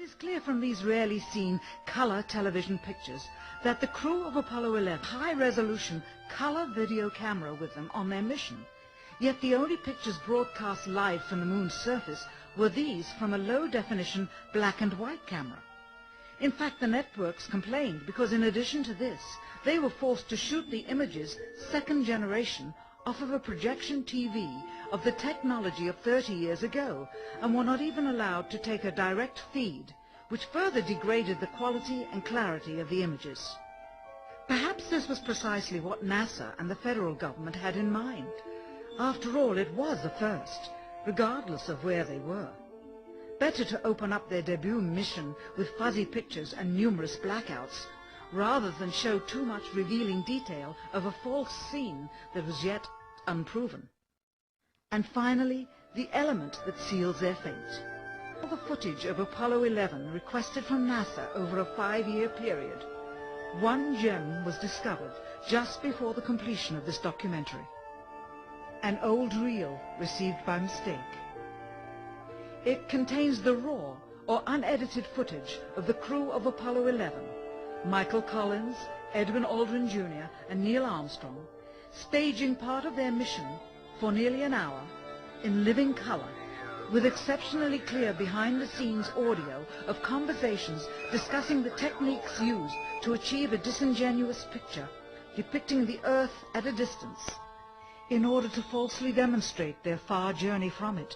is clear from these rarely seen color television pictures that the crew of Apollo 11 had a high-resolution color video camera with them on their mission. Yet the only pictures broadcast live from the moon's surface were these from a low-definition black and white camera. In fact, the networks complained because in addition to this, they were forced to shoot the images, second generation, off of a projection TV of the technology of 30 years ago, and were not even allowed to take a direct feed, which further degraded the quality and clarity of the images. Perhaps this was precisely what NASA and the federal government had in mind. After all, it was a first, regardless of where they were. Better to open up their debut mission with fuzzy pictures and numerous blackouts, rather than show too much revealing detail of a false scene that was yet unproven. And finally, the element that seals their fate. All the footage of Apollo 11 requested from NASA over a 5-year period. One gem was discovered just before the completion of this documentary. An old reel received by mistake. It contains the raw or unedited footage of the crew of Apollo 11, Michael Collins, Edwin Aldrin Jr. and Neil Armstrong, staging part of their mission for nearly an hour in living color, with exceptionally clear behind-the-scenes audio of conversations discussing the techniques used to achieve a disingenuous picture depicting the Earth at a distance, in order to falsely demonstrate their far journey from it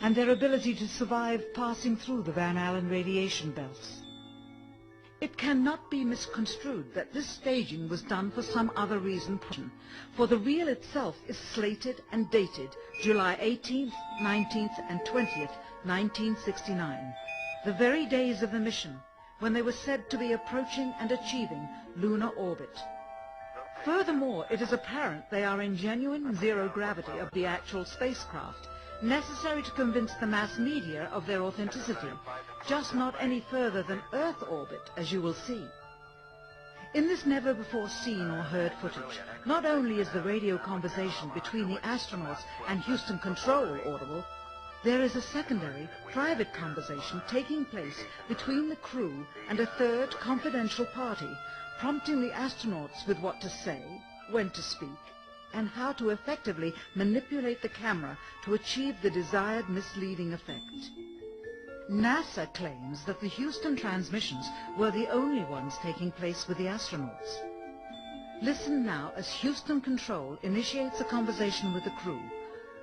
and their ability to survive passing through the Van Allen radiation belts. It cannot be misconstrued that this staging was done for some other reason, for the reel itself is slated and dated July 18th, 19th and 20th, 1969, the very days of the mission when they were said to be approaching and achieving lunar orbit. Furthermore, it is apparent they are in genuine zero gravity of the actual spacecraft, necessary to convince the mass media of their authenticity, just not any further than Earth orbit, as you will see. In this never-before-seen or heard footage, not only is the radio conversation between the astronauts and Houston Control audible, there is a secondary, private conversation taking place between the crew and a third confidential party, prompting the astronauts with what to say, when to speak, and how to effectively manipulate the camera to achieve the desired misleading effect. NASA claims that the Houston transmissions were the only ones taking place with the astronauts. Listen now as Houston Control initiates a conversation with the crew,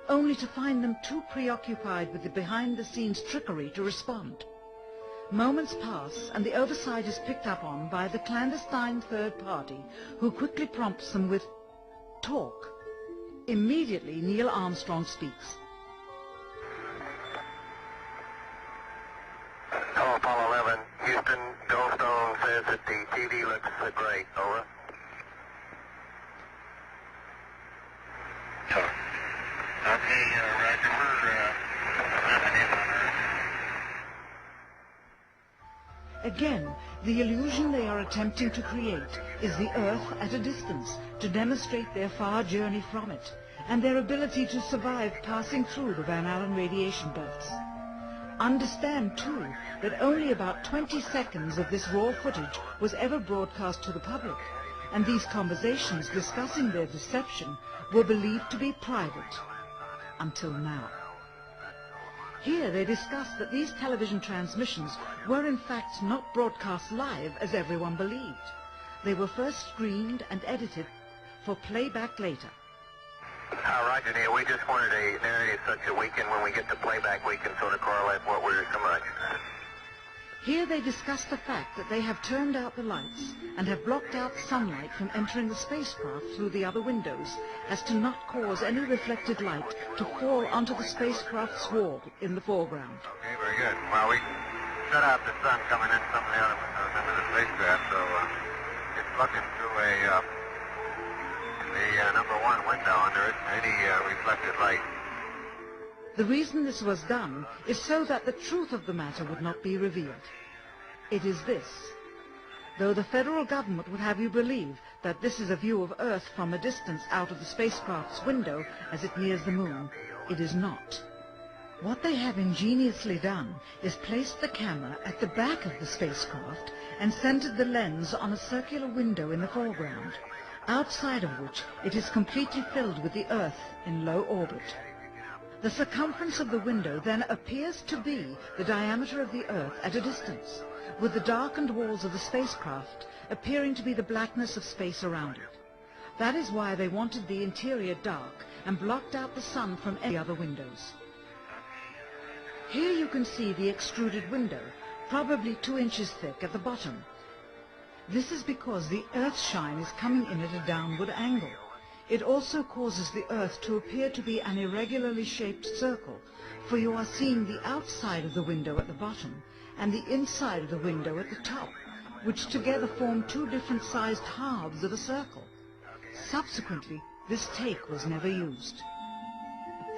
only to find them too preoccupied with the behind-the-scenes trickery to respond. Moments pass, and the oversight is picked up on by the clandestine third party, who quickly prompts them with talk. Immediately, Neil Armstrong speaks. Hello, Apollo 11. Houston, Goldstone says that the TV looks great. Over. Okay, Roger. Again, the illusion they are attempting to create is the Earth at a distance, to demonstrate their far journey from it, and their ability to survive passing through the Van Allen radiation belts. Understand, too, that only about 20 seconds of this raw footage was ever broadcast to the public, and these conversations discussing their deception were believed to be private, until now. Here they discuss that these television transmissions were in fact not broadcast live as everyone believed. They were first screened and edited for playback later. Roger, Neil. We just wanted a narrative such that we can, when we get the playback, we can sort of correlate what we're so much. Here they discuss the fact that they have turned out the lights and have blocked out sunlight from entering the spacecraft through the other windows, as to not cause any reflected light to fall onto the spacecraft's wall in the foreground. Okay, very good. Well, we shut out the sun coming in some of the other windows into the spacecraft, so it's looking through the number one window, and there isn't any reflected light. The reason this was done is so that the truth of the matter would not be revealed. It is this. Though the federal government would have you believe that this is a view of Earth from a distance out of the spacecraft's window as it nears the moon, it is not. What they have ingeniously done is placed the camera at the back of the spacecraft and centered the lens on a circular window in the foreground, outside of which it is completely filled with the Earth in low orbit. The circumference of the window then appears to be the diameter of the Earth at a distance, with the darkened walls of the spacecraft appearing to be the blackness of space around it. That is why they wanted the interior dark and blocked out the sun from any other windows. Here you can see the extruded window, probably 2 inches thick at the bottom. This is because the Earth's shine is coming in at a downward angle. It also causes the Earth to appear to be an irregularly shaped circle, for you are seeing the outside of the window at the bottom and the inside of the window at the top, which together form 2 different sized halves of a circle. Subsequently, this take was never used.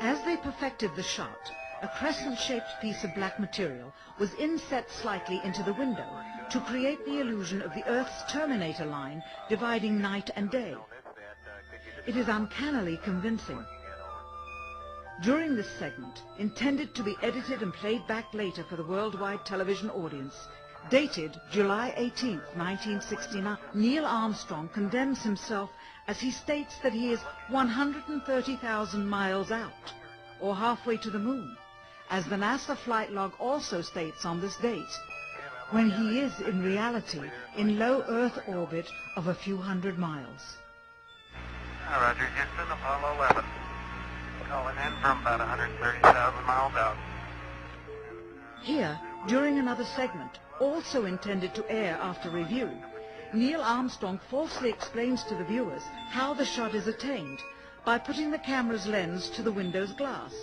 As they perfected the shot, a crescent-shaped piece of black material was inset slightly into the window to create the illusion of the Earth's terminator line dividing night and day. It is uncannily convincing. During this segment, intended to be edited and played back later for the worldwide television audience, dated July 18, 1969, Neil Armstrong condemns himself as he states that he is 130,000 miles out, or halfway to the moon, as the NASA flight log also states on this date, when he is in reality in low Earth orbit of a few hundred miles. Roger, Houston, Apollo 11. Calling in from about 130,000 miles out. Here, during another segment, also intended to air after review, Neil Armstrong falsely explains to the viewers how the shot is attained by putting the camera's lens to the window's glass,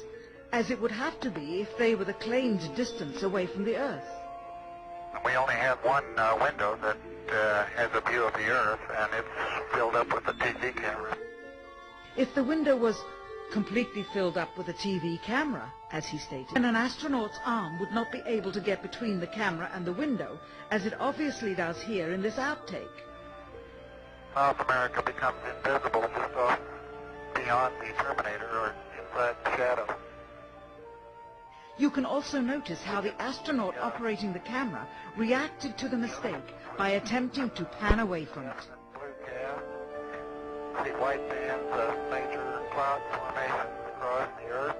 as it would have to be if they were the claimed distance away from the Earth. We only have one window that has a view of the Earth, and it's filled up with a TV camera. If the window was completely filled up with a TV camera, as he stated, then an astronaut's arm would not be able to get between the camera and the window, as it obviously does here in this outtake. South America becomes invisible just off beyond the Terminator or inside the shadow. You can also notice how the astronaut operating the camera reacted to the mistake by attempting to pan away from it. Blue gas. See white bands of major cloud formations across the Earth.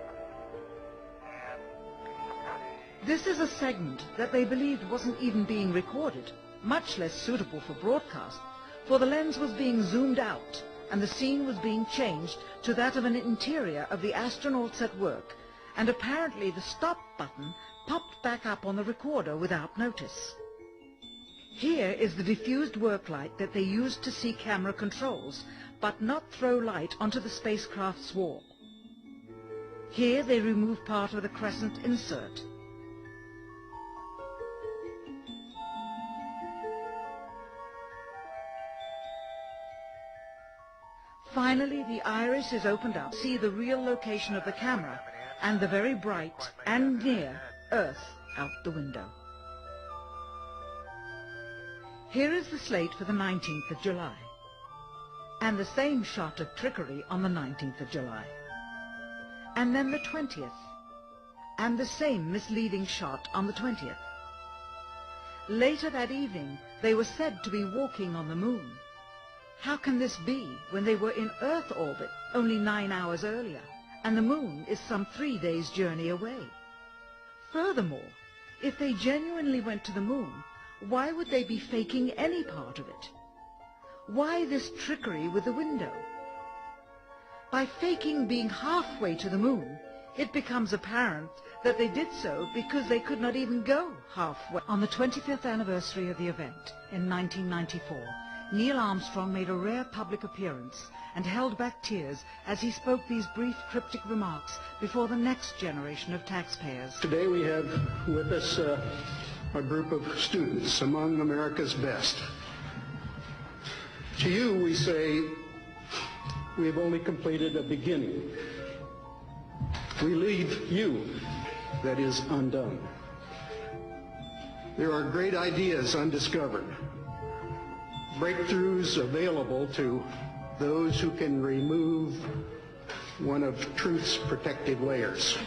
This is a segment that they believed wasn't even being recorded, much less suitable for broadcast, for the lens was being zoomed out and the scene was being changed to that of an interior of the astronauts at work, and apparently the stop button popped back up on the recorder without notice. Here is the diffused work light that they used to see camera controls, but not throw light onto the spacecraft's wall. Here they remove part of the crescent insert. Finally, the iris is opened up to see the real location of the camera and the very bright and near Earth out the window. Here is the slate for the 19th of July, and the same shot of trickery on the 19th of July, and then the 20th, and the same misleading shot on the 20th. Later that evening, they were said to be walking on the moon. How can this be when they were in Earth orbit only 9 hours earlier, and the moon is some 3 days' journey away? Furthermore, if they genuinely went to the moon, why would they be faking any part of it? Why this trickery with the window? By faking being halfway to the moon, it becomes apparent that they did so because they could not even go halfway. On the 25th anniversary of the event, in 1994, Neil Armstrong made a rare public appearance and held back tears as he spoke these brief cryptic remarks before the next generation of taxpayers. Today we have with us a group of students among America's best. To you we say, we have only completed a beginning. We leave you, that is, undone. There are great ideas undiscovered, breakthroughs available to those who can remove one of truth's protective layers.